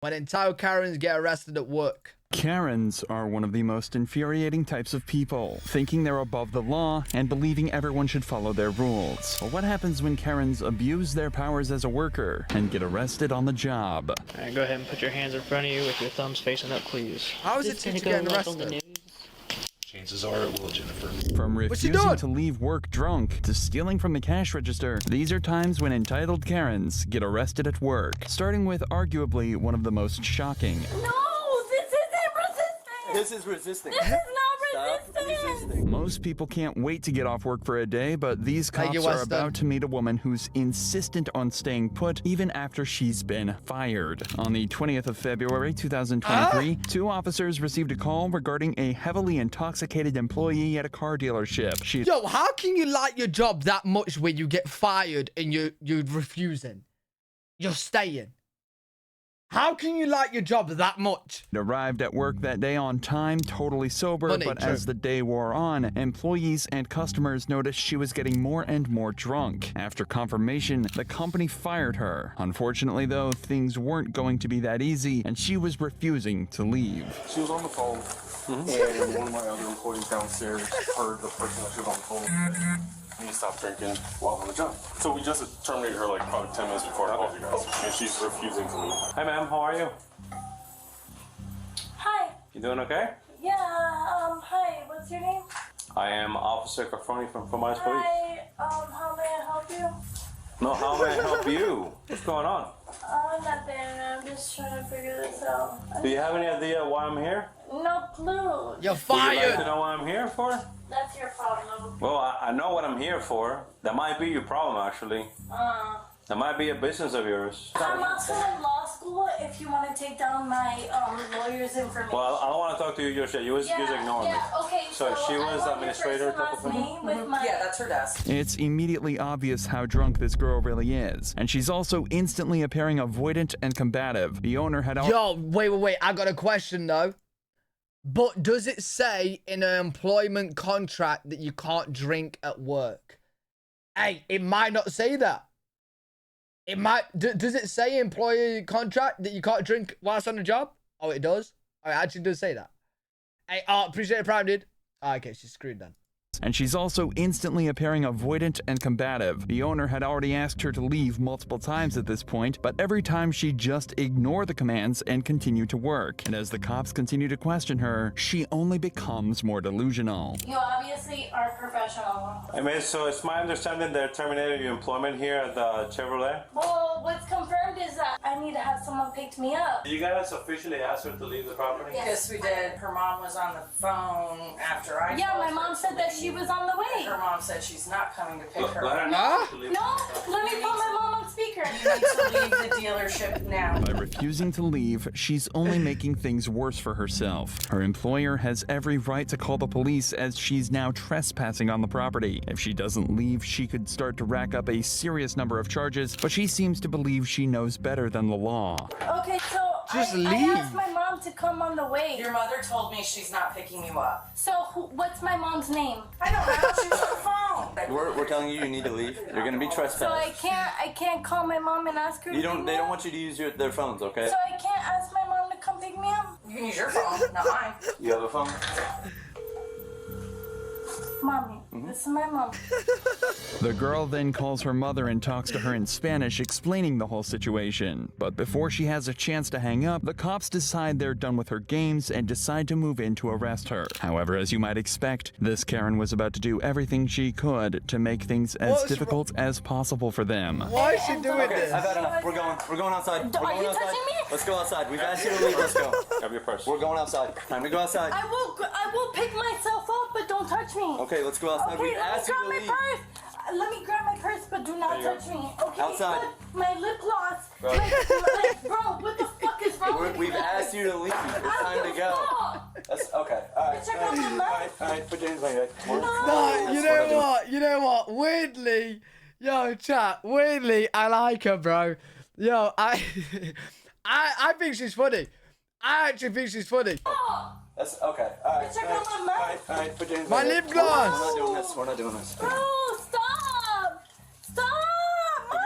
When entitled Karens get arrested at work. Karens are one of the most infuriating types of people, thinking they're above the law and believing everyone should follow their rules. But what happens when Karens abuse their powers as a worker and get arrested on the job? Alright, go ahead and put your hands in front of you with your thumbs facing up, please. How is it to get arrested? Chances are it will, Jennifer. From refusing to leave work drunk to stealing from the cash register, these are times when entitled Karens get arrested at work, starting with arguably one of the most shocking. No, this isn't resisting. This is resisting. This is not resisting. Most people can't wait to get off work for a day, but these cops are about to meet a woman who's insistent on staying put even after she's been fired. On the 20th of February, 2023, two officers received a call regarding a heavily intoxicated employee at a car dealership. Yo, how can you like your job that much when you get fired and you're refusing? You're staying. How can you like your job that much? Arrived at work that day on time, totally sober, but as the day wore on, employees and customers noticed she was getting more and more drunk. After confirmation, the company fired her. Unfortunately, though, things weren't going to be that easy, and she was refusing to leave. She was on the phone, and one of my other employees downstairs heard the person that she was on the phone. Need to stop drinking while on the job. So we just terminated her like probably 10 minutes before I called you guys, and she's refusing to leave. Hi, ma'am. How are you? Hi. You doing okay? Yeah, hi. What's your name? I am Officer Carfoni from Commerce Police. Hi, how may I help you? No, how may I help you? What's going on? Nothing. I'm just trying to figure this out. Do you have any idea why I'm here? No clue. You're Would fired. you like to know what I'm here for? That's your problem. Well, I know what I'm here for. That might be your problem, actually. That might be a business of yours. I'm also in law school if you want to take down my lawyer's information. Well, I don't want to talk to you just yet. You just ignore me. Okay, So she was administrator type of thing? Yeah, that's her desk. It's immediately obvious how drunk this girl really is, and she's also instantly appearing avoidant and combative. The owner had Yo, wait. I got a question, though. But does it say in an employment contract that you can't drink at work? Hey, it might not say that. It might. Does it say employee contract that you can't drink whilst on the job? Oh, it does? Oh, it actually does say that. Hey, appreciate it, Prime, dude. Okay, she's screwed then. And she's also instantly appearing avoidant and combative. The owner had already asked her to leave multiple times at this point, but every time she'd just ignore the commands and continue to work. And as the cops continue to question her, she only becomes more delusional. You obviously are professional. I mean, so it's my understanding they terminated your employment here at the Chevrolet? Well, what's confirmed is that I need to have someone pick me up. You guys officially asked her to leave the property? Yes, we did. Her mom was on the phone after I Yeah, told my her mom to said that leave. she was on the way. Her mom said she's not coming to pick her Let up. her know to leave. No, let me put my mom on speaker. You need to leave the dealership now. By refusing to leave, she's only making things worse for herself. Her employer has every right to call the police as she's now trespassing on the property. If she doesn't leave, she could start to rack up a serious number of charges, but she seems to believe she knows better than the law. Okay, so Just I leave. asked my mom to come on the way. Your mother told me she's not picking you up. So what's my mom's name? I don't know. She was on the phone. We're telling you need to leave. You're gonna be trespassed. So I can't call my mom and ask her. They don't want you to use their phones, okay? So I can't ask my mom to come pick me up. You can use your phone, not mine. You have a phone? Mommy, this is my mom. The girl then calls her mother and talks to her in Spanish, explaining the whole situation. But before she has a chance to hang up, the cops decide they're done with her games and decide to move in to arrest her. However, as you might expect, this Karen was about to do everything she could to make things as difficult as possible for them. Why is she doing this? I've had enough. We're going outside. We're Are going you outside. touching me? Let's go outside. We've asked you to leave. Let's go. Grab your purse. We're going outside. Time to go outside. I will pick myself up, but don't touch me. Okay, let's go outside. Okay, We've let me asked you grab to my leave. purse. Let me grab my purse, but do not touch me. Okay. Outside. But my lip gloss. Bro. Bro, what the fuck is wrong with you? We've asked you to leave. It's time to go. That's okay. All right. Check out my mouth. All right. Put your hands behind your head. No, you know what? Weirdly, yo, chat. Weirdly, I like her, bro. Yo, I think she's funny. I actually think she's funny. That's okay. All right. Check out my mouth. All right. Put your hands My behind your lip head. gloss. We're not doing this. Bro, stop! Stop!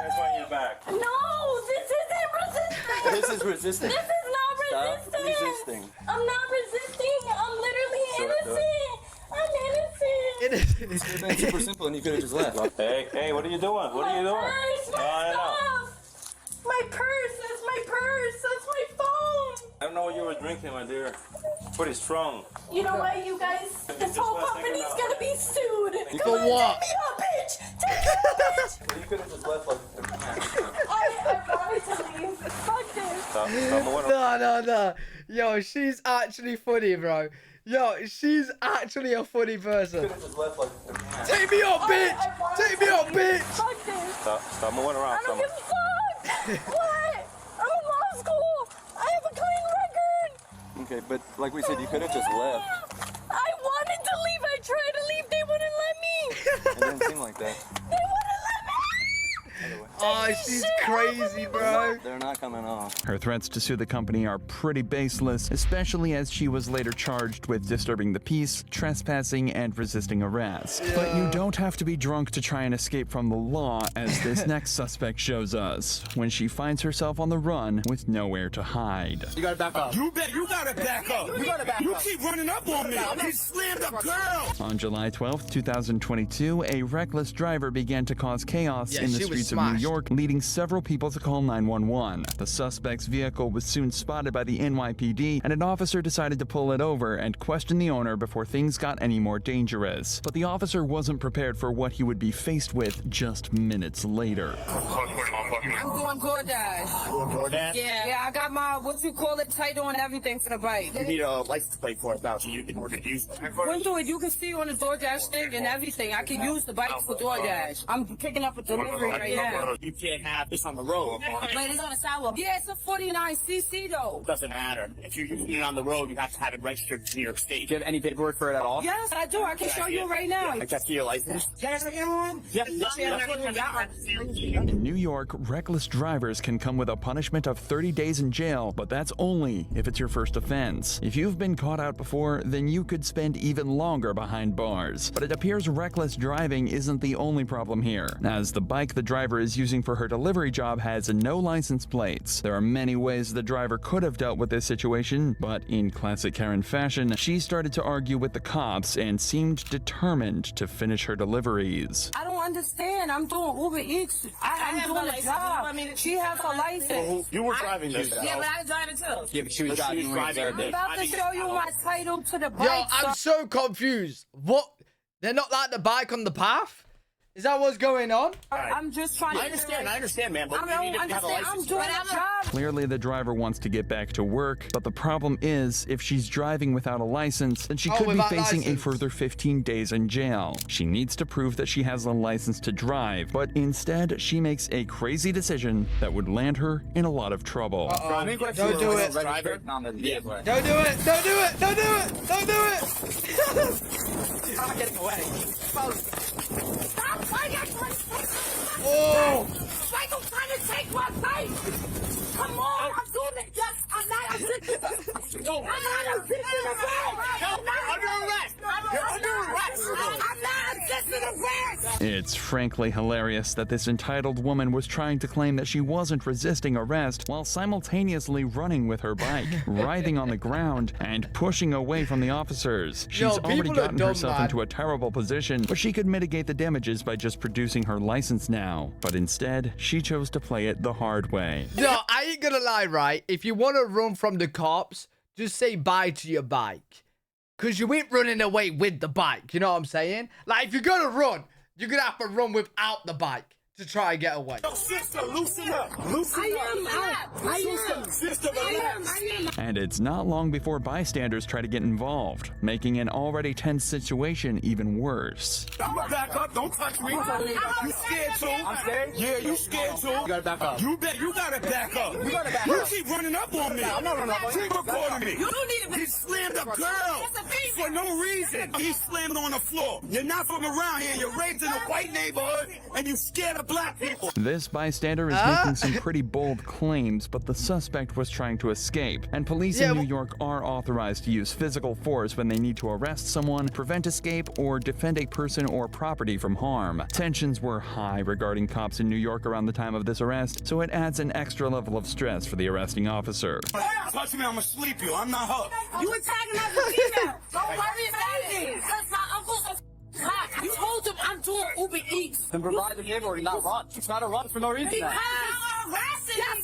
Here's why you're back. No, this isn't resisting. This is resisting. This is resisting. I'm not resisting. I'm literally innocent. I'm innocent. It's super simple, and you could have just left. Hey, what are you doing? What are you doing? Purse, my stuff. My purse. That's my purse. That's my phone. I don't know what you were drinking, my dear. Pretty strong. You know what, you guys? This whole company's gonna be sued. For what? Take me up, bitch. Take me up, bitch. You could have just left like. I wanted to leave. Fuck this. Stop moving. No. Yo, she's actually funny, bro. Yo, she's actually a funny person. Just left like. Take me up, bitch. Take me up, bitch. Fuck this. Stop moving around. I don't give a fuck. What? I'm in law school. I have a clean record. Okay, but like we said, you could have just left. I wanted to leave. I tried to leave. They wouldn't let me. It didn't seem like that. They wouldn't let me. Oh, she's crazy, bro. They're not coming off. Her threats to sue the company are pretty baseless, especially as she was later charged with disturbing the peace, trespassing, and resisting arrest. But you don't have to be drunk to try and escape from the law, as this next suspect shows us, when she finds herself on the run with nowhere to hide. You gotta back up. You gotta back up. You gotta back You up. keep running up on me. You slammed a girl. On July 12, 2022, a reckless driver began to cause chaos Yeah, in the she was streets of New smashed. York, leading several people to call 911. The suspect's vehicle was soon spotted by the NYPD, and an officer decided to pull it over and question the owner before things got any more dangerous. But the officer wasn't prepared for what he would be faced with just minutes later. I'm doing DoorDash. Yeah, I got my, what you call it, title and everything for the bike. You need a license plate for it now, so you can order it. Use it. When do it, you can see on the DoorDash thing and everything. I can use the bike for DoorDash. I'm picking up a delivery right now. You can't have this on the road. But it's on the sidewalk. Yeah, it's a 49cc though. Doesn't matter. If you're using it on the road, you have to have it registered to New York State. Do you have any paperwork for it at all? Yes, I do. I can show you right now. I can see your license. Yes, everyone. Yeah. In New York, reckless drivers can come with a punishment of 30 days in jail, but that's only if it's your first offense. If you've been caught out before, then you could spend even longer behind bars. But it appears reckless driving isn't the only problem here, as the bike the driver is using for her delivery job has no license plates. There are many ways the driver could have dealt with this situation, but in classic Karen fashion, she started to argue with the cops and seemed determined to finish her deliveries. I don't understand. I'm doing Uber Eats. I'm doing a job. She has a license. You were driving this. Yeah, but I drive it too. Yeah, but she was driving. I'm about to show you my title to the bike. Yo, I'm so confused. What? They're not like the bike on the path? Is that what's going on? I'm just trying to... I understand, man, but I you need don't to have a understand. I'm license. doing a job. Clearly, the driver wants to get back to work, but the problem is, if she's driving without a license, then she could be without facing a license. further 15 days in jail. She needs to prove that she has a license to drive, but instead, she makes a crazy decision that would land her in a lot of trouble. Don't do it. Don't do it. Don't do it. Don't do it. Don't do it. Don't do it. I'm getting away. Stop fighting! Oh. Michael trying to take my bike! Come on, I'm doing it! Yes, I'm not resisting the arrest! It's frankly hilarious that this entitled woman was trying to claim that she wasn't resisting arrest while simultaneously running with her bike, writhing on the ground, and pushing away from the officers. She's already people are gotten dumb, herself man. into a terrible position, but she could mitigate the damages by just producing her license now. But instead, she chose to play it the hard way. No, I ain't gonna lie, right? If you want to run from the cops, just say bye to your bike. Because you ain't running away with the bike, you know what I'm saying? Like, if you're gonna run, you're gonna have to run without the bike to try and get away. Yo, sister, loosen up. Loosen up. Sister, relax. And it's not long before bystanders try to get involved, making an already tense situation even worse. I'm gonna back up. Don't touch me. You scared too? I'm scared? Yeah, you scared too? You gotta back up. You gotta back up. You gotta back You up. keep running up on me. I'm not running up on you. Keep recording me. You don't need to He slammed a girl for no reason. He slammed on the floor. You're not from around here. You're raised in a white neighborhood, and you scared of black people. This bystander is making some pretty bold claims, but the suspect was trying to escape, and police in New York are authorized to use physical force when they need to arrest someone, prevent escape, or defend a person or property from harm. Tensions were high regarding cops in New York around the time of this arrest, so it adds an extra level of stress for the arresting officer. Touch me, I'ma sleep you. I'm not her. You antagonizing female. Don't worry about it. That's my uncle's cop. You told him I'm doing Uber Eats. Then provide the paperwork, not run. It's not a run for no reason. Because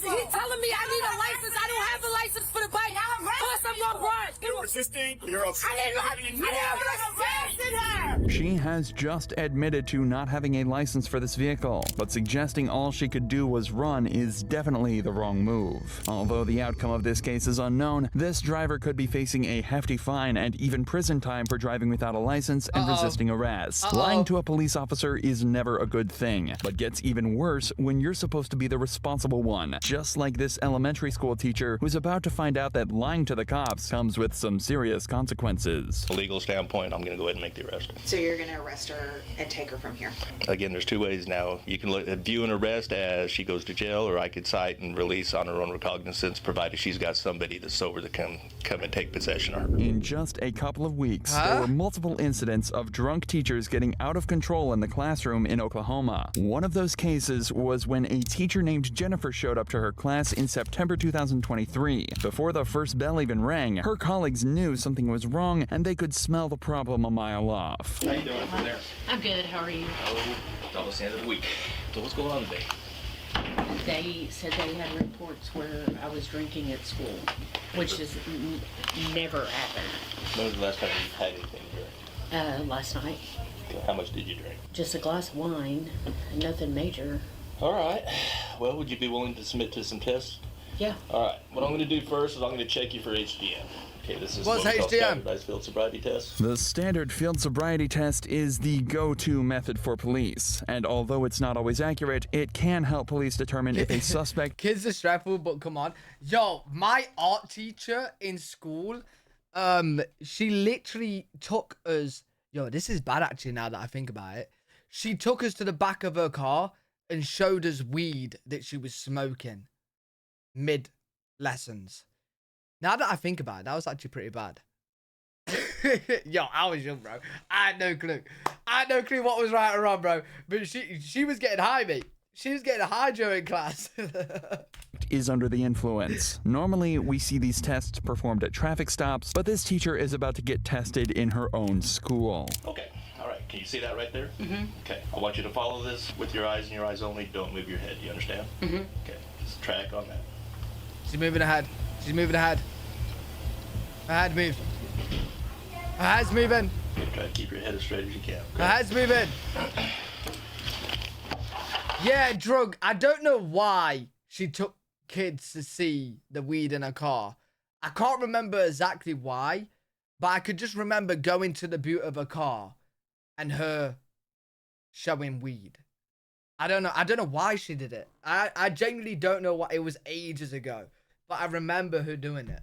he's telling me I need a license. I don't have a license for the bike. Plus, I'm not run. You're resisting. You're upset. I didn't arrested her. She has just admitted to not having a license for this vehicle, but suggesting all she could do was run is definitely the wrong move. Although the outcome of this case is unknown, this driver could be facing a hefty fine and even prison time for driving without a license and resisting arrest. Lying to a police officer is never a good thing, but gets even worse when you're supposed to be the responsible one, just like this elementary school teacher who's about to find out that lying to the cops comes with some serious consequences. From a legal standpoint, I'm going to go ahead and make the arrest. So you're going to arrest her and take her from here? Again, there's two ways now. You can view an arrest as she goes to jail, or I could cite and release on her own recognizance, provided she's got somebody that's sober that can come and take possession of her. In just a couple of weeks, there were multiple incidents of drunk teachers getting out of control in the classroom in Oklahoma. One of those cases was when a teacher named Jennifer showed up to her class in September 2023. Before the first bell even rang, her colleagues knew something was wrong and they could smell the problem a mile off. How you doing from there? I'm good. How are you? Oh, it's almost the end of the week. So what's going on today? They said they had reports where I was drinking at school, which has never happened. When was the last time you had anything to drink? Last night. Okay, how much did you drink? Just a glass of wine. Nothing major. All right. Well, would you be willing to submit to some tests? Yeah. All right. What I'm going to do first is I'm going to check you for HDM. Okay, this is What's what we call HDM? standardized field sobriety test. The standard field sobriety test is the go-to method for police, and although it's not always accurate, it can help police determine if a suspect... Kids are stressful, but come on. Yo, my art teacher in school, she literally took us... Yo, this is bad actually now that I think about it. She took us to the back of her car and showed us weed that she was smoking mid-lessons. Now that I think about it, that was actually pretty bad. Yo, I was young, bro. I had no clue. I had no clue what was right or wrong, bro. But she was getting high, mate. She was getting high during class. is under the influence. Normally, we see these tests performed at traffic stops, but this teacher is about to get tested in her own school. Okay. All right. Can you see that right there? Mm-hmm. Okay. I want you to follow this with your eyes and your eyes only. Don't move your head. You understand? Mm-hmm. Okay. Just track on that. She's moving ahead. She's moving ahead. Her head moved. Her head's moving. Okay, try to keep your head as straight as you can. Her head's moving. Yeah, drug. I don't know why she took kids to see the weed in her car. I can't remember exactly why, but I could just remember going to the boot of her car and her showing weed. I don't know why she did it. I genuinely don't know why. It was ages ago, but I remember her doing it.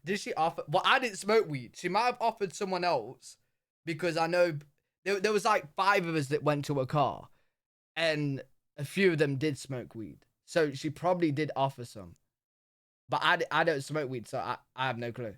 Did she offer? Well, I didn't smoke weed. She might have offered someone else, because I know there was like 5 of us that went to her car, and a few of them did smoke weed. So she probably did offer some, but I don't smoke weed, so I have no clue.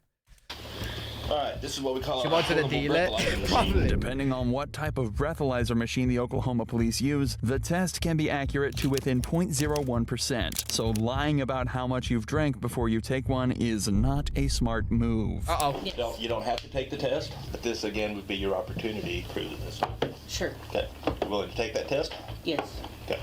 All right, this is what we call She wanted to deal it. Probably. Depending on what type of breathalyzer machine the Oklahoma police use, the test can be accurate to within 0.01%. So lying about how much you've drank before you take one is not a smart move. Uh-oh. Yes. You don't have to take the test, but this again would be your opportunity to prove this. Sure. Okay. You willing to take that test? Yes. Okay.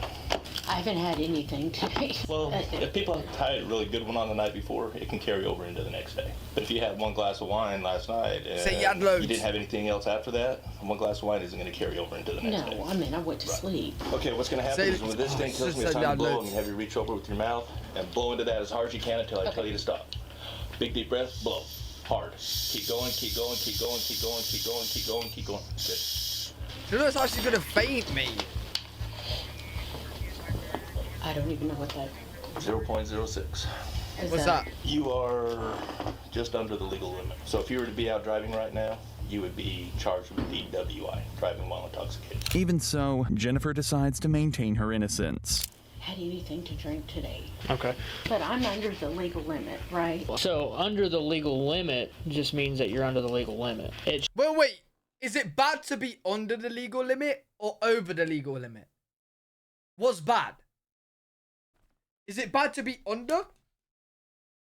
I haven't had anything today. Well, if people have had a really good one on the night before, it can carry over into the next day. But if you had one glass of wine last night and you didn't have anything else after that, one glass of wine isn't going to carry over into the next day. No, I mean, I went to sleep. Okay, what's going to happen is when this thing tells me it's time to blow, I'm going to have you reach over with your mouth and blow into that as hard as you can until I tell you to stop. Big deep breath, blow. Hard. Keep going, keep going, keep going, keep going, keep going, keep going, keep going. Good. She looks like she's going to faint me. I don't even know what that 0.06. What's that? You are just under the legal limit. So if you were to be out driving right now, you would be charged with DWI, driving while intoxicated. Even so, Jennifer decides to maintain her innocence. had anything to drink today. Okay. But I'm under the legal limit, right? So under the legal limit just means that you're under the legal limit. Wait. Is it bad to be under the legal limit or over the legal limit? What's bad? Is it bad to be under?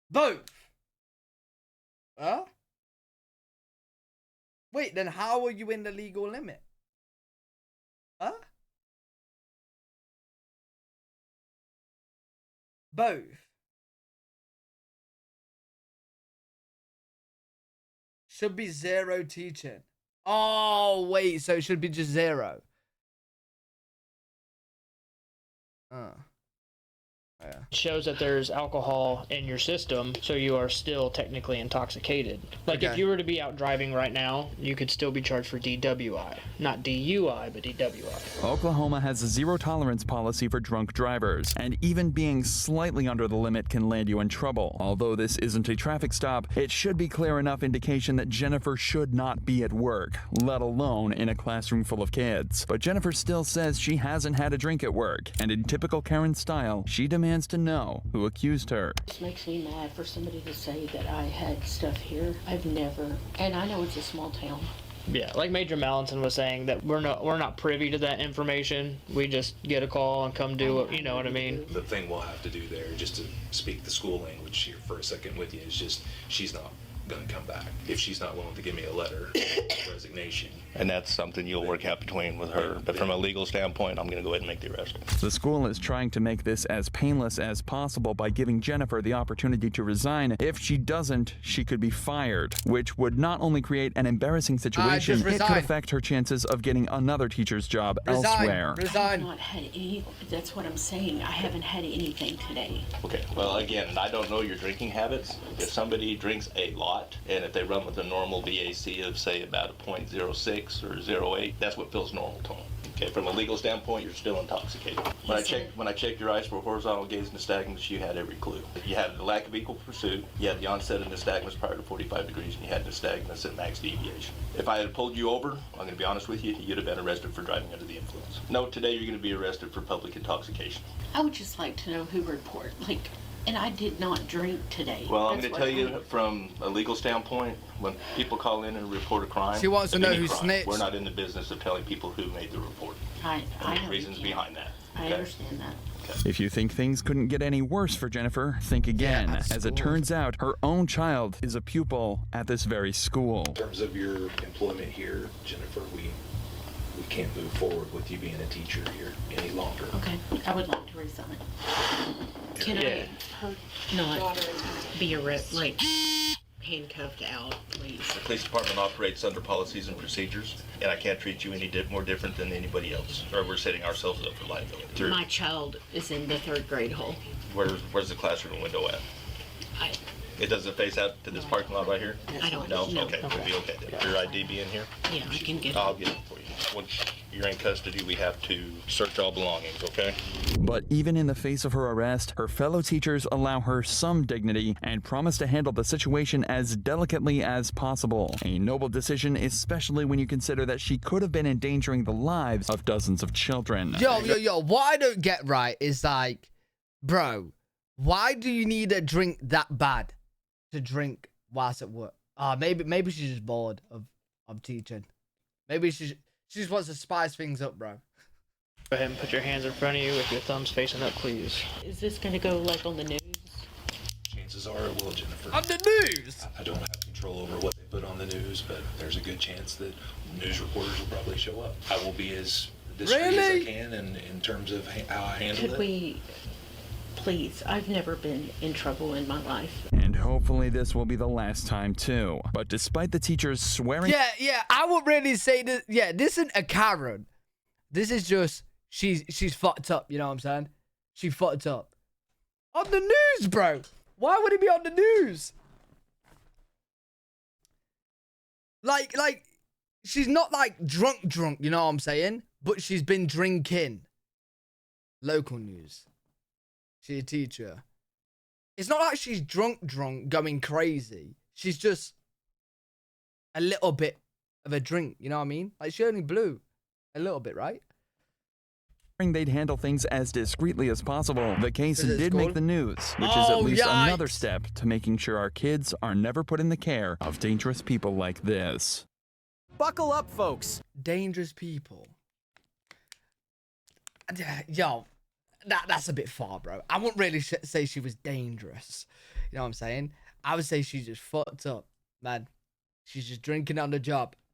Both. Huh? Wait, then how are you in the legal limit? Huh? Both. Should be 0 teaching. Oh, wait, so it should be just 0. Yeah. It shows that there's alcohol in your system, so you are still technically intoxicated. Like if you were to be out driving right now, you could still be charged for DWI. Not DUI, but DWI. Oklahoma has a zero tolerance policy for drunk drivers, and even being slightly under the limit can land you in trouble. Although this isn't a traffic stop, it should be clear enough indication that Jennifer should not be at work, let alone in a classroom full of kids. But Jennifer still says she hasn't had a drink at work, and in typical Karen style, she demands to know who accused her. It makes me mad for somebody to say that I had stuff here. I've never, and I know it's a small town. Yeah, like Major Mallinson was saying, that we're not privy to that information. We just get a call and come do it. You know what I mean? The thing we'll have to do there, just to speak the school language here for a second with you, is just she's not going to come back if she's not willing to give me a letter of resignation. And that's something you'll work out between with her. But from a legal standpoint, I'm going to go ahead and make the arrest. The school is trying to make this as painless as possible by giving Jennifer the opportunity to resign. If she doesn't, she could be fired, which would not only create an embarrassing situation, it could affect her chances of getting another teacher's job elsewhere. I've not had any, that's what I'm saying. I haven't had anything today. Okay, well, again, I don't know your drinking habits. If somebody drinks a lot, and if they run with a normal VAC of, say, about a 0.06 or 0.08, that's what feels normal to them. Okay, from a legal standpoint, you're still intoxicated. When I checked your eyes for horizontal gaze nystagmus, you had every clue. You had the lack of equal pursuit, you had the onset of nystagmus prior to 45 degrees, and you had nystagmus at max deviation. If I had pulled you over, I'm going to be honest with you, you'd have been arrested for driving under the influence. No, today you're going to be arrested for public intoxication. I would just like to know who report, and I did not drink today. Well, I'm going to tell you from a legal standpoint, when people call in and report a crime, she wants to know who snitched. We're not in the business of telling people who made the report. I know reasons behind that. I understand that. Okay. If you think things couldn't get any worse for Jennifer, think again. As it turns out, her own child is a pupil at this very school. In terms of your employment here, Jennifer, we can't move forward with you being a teacher here any longer. Okay, I would like to resign. Can I not be handcuffed out, please? The police department operates under policies and procedures, and I can't treat you any more different than anybody else, or we're setting ourselves up for liability. My child is in the 3rd grade hall. Where's the classroom window at? It doesn't face out to this parking lot right here? I don't know. know. Okay, we'll be okay then. Your ID be in here? Yeah, I can get it. I'll get it for you. Once you're in custody, we have to search all belongings, okay? But even in the face of her arrest, her fellow teachers allow her some dignity and promise to handle the situation as delicately as possible. A noble decision, especially when you consider that she could have been endangering the lives of dozens of children. Yo, what I don't get right is bro, why do you need a drink that bad to drink whilst at work? Maybe she's just bored of teaching. Maybe she just wants to spice things up, bro. Go ahead and put your hands in front of you with your thumbs facing up, please. Is this going to go on the news? Chances are it will, Jennifer. On the news? I don't have control over what they put on the news, but there's a good chance that news reporters will probably show up. I will be as discreet as I can in terms of how I handle it. Could we... Please, I've never been in trouble in my life. And hopefully this will be the last time too. But despite the teachers swearing... Yeah, I would really say this. Yeah, this isn't a Karen. This is just, she's fucked up, you know what I'm saying? She fucked up. On the news, bro. Why would it be on the news? Like, she's not drunk, you know what I'm saying? But she's been drinking. Local news. She's a teacher. It's not like she's drunk, going crazy. She's just a little bit of a drink, you know what I mean? Like, she only blew a little bit, right? they'd handle things as discreetly as possible. The case did make the news, which is at Oh, least yikes. another step to making sure our kids are never put in the care of dangerous people like this. Buckle up, folks. Dangerous people. Yo, that's a bit far, bro. I wouldn't really say she was dangerous. You know what I'm saying? I would say she just fucked up, man. She's just drinking on the job.